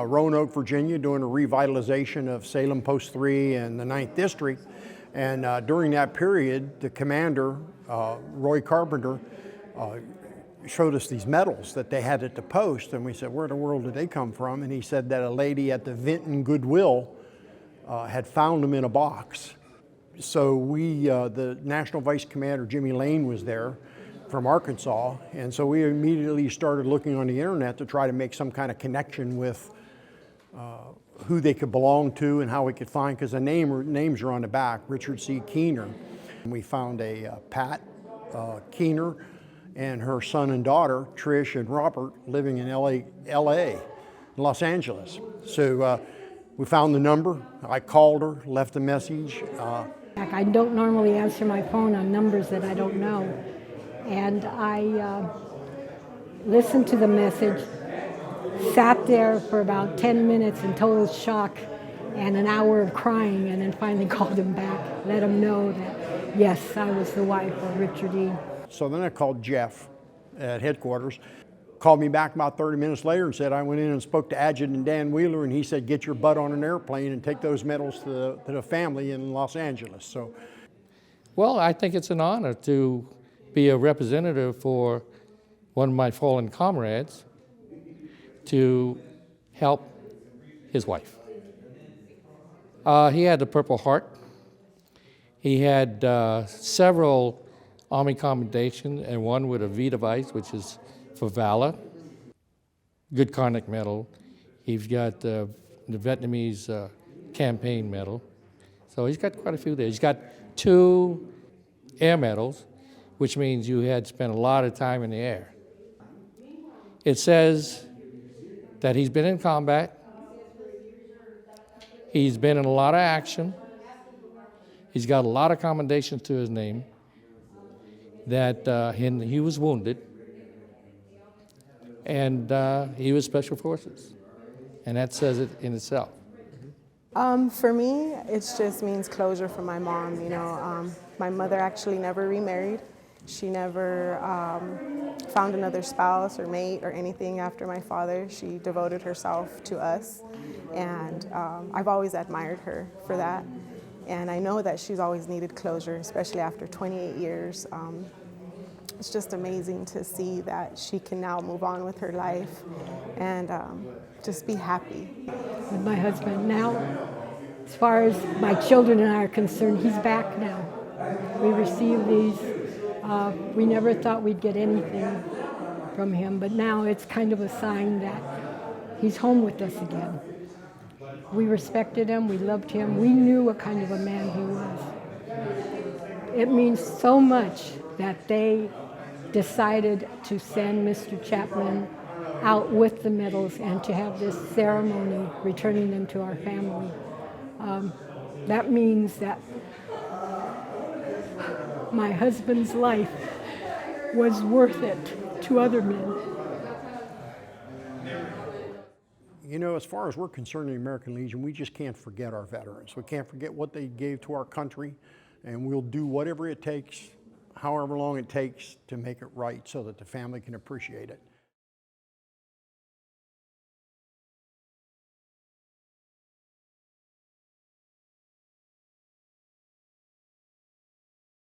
Roanoke, Virginia, doing a revitalization of Salem Post 3 and the 9th District. And during that period, the commander, Roy Carpenter, showed us these medals that they had at the post, and we said, where in the world did they come from? And he said that a lady at the Vinton Goodwill had found them in a box. So the National Vice Commander, Jimmy Lane, was there from Arkansas, and so we immediately started looking on the internet to try to make some kind of connection with who they could belong to and how we could find, because the names are on the back, Richard C. Keener. And we found a Pat Keener and her son and daughter, Trish and Robert, living in LA, Los Angeles. So we found the number. I called her, left a message. I don't normally answer my phone on numbers that I don't know. And I listened to the message, sat there for about 10 minutes in total shock and an hour of crying, and then finally called him back, let him know that, yes, I was the wife of Richard E. So then I called Jeff at headquarters, called me back about 30 minutes later and said I went in and spoke to Adjutant Dan Wheeler, and he said, get your butt on an airplane and take those medals to the family in Los Angeles. So, well, I think it's an honor to be a representative for one of my fallen comrades to help his wife. He had the Purple Heart. He had several Army commendations, and one with a V device, which is for valor. Good Conduct Medal. He's got the Vietnamese campaign medal. So he's got quite a few there. He's got 2 air medals, which means you had spent a lot of time in the air. It says that he's been in combat. He's been in a lot of action. He's got a lot of commendations to his name, that he was wounded, and he was Special Forces, and that says it in itself. For me, it just means closure for my mom. You know, my mother actually never remarried. She never found another spouse or mate or anything after my father. She devoted herself to us, and I've always admired her for that. And I know that she's always needed closure, especially after 28 years. It's just amazing to see that she can now move on with her life and just be happy. With my husband now, as far as my children and I are concerned, he's back now. We received these. We never thought we'd get anything from him, but now it's kind of a sign that he's home with us again. We respected him, we loved him, we knew what kind of a man he was. It means so much that they decided to send Mr. Chapman out with the medals and to have this ceremony returning them to our family. That means that my husband's life was worth it to other men. you know, as far as we're concerned in the American Legion, we just can't forget our veterans. We can't forget what they gave to our country, and we'll do whatever it takes, however long it takes, to make it right so that the family can appreciate it.